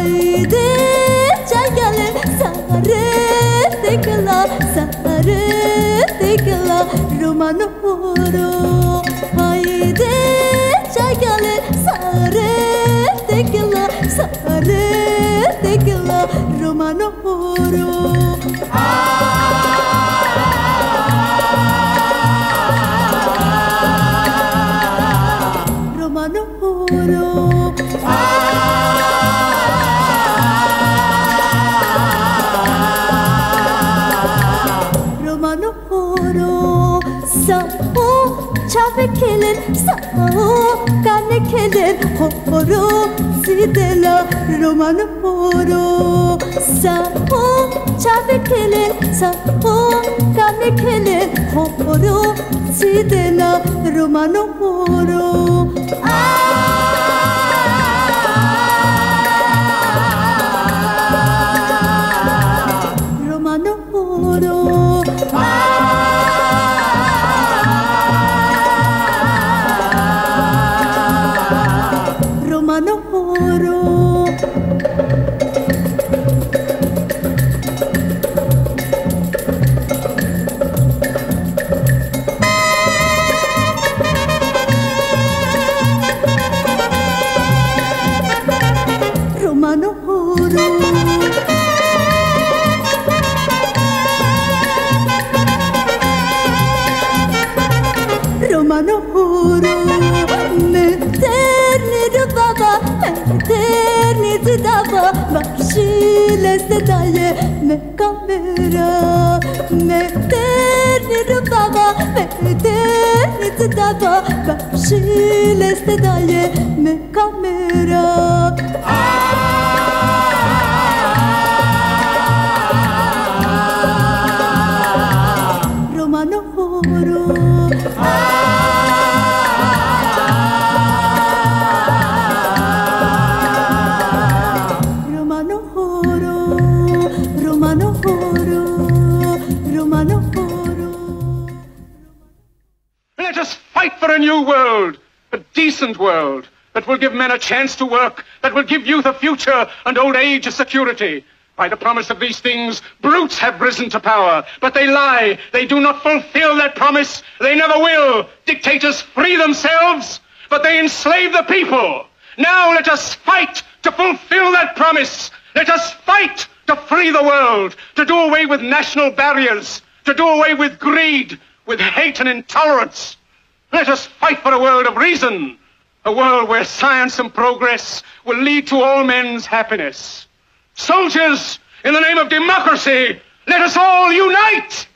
haydi çayale sare tekla romanoro haydi çayale sare tekla romanoro Kelen sao kane kelen horo sidela romano horo sao chave kelen sao kane kelen horo sidela romano horo romano horo Daye me kamera me terni rubaba me terni daba bashile daye me kamera romano horo For a new world, a decent world, that will give men a chance to work, that will give youth a future and old age a security. By the promise of these things, brutes have risen to power, but they lie. They do not fulfill that promise. They never will. Dictators free themselves, but they enslave the people. Now let us fight to fulfill that promise. Let us fight to free the world, to do away with national barriers, to do away with greed, with hate and intolerance. Let us fight for a world of reason, a world where science and progress will lead to all men's happiness. Soldiers, in the name of democracy, let us all unite!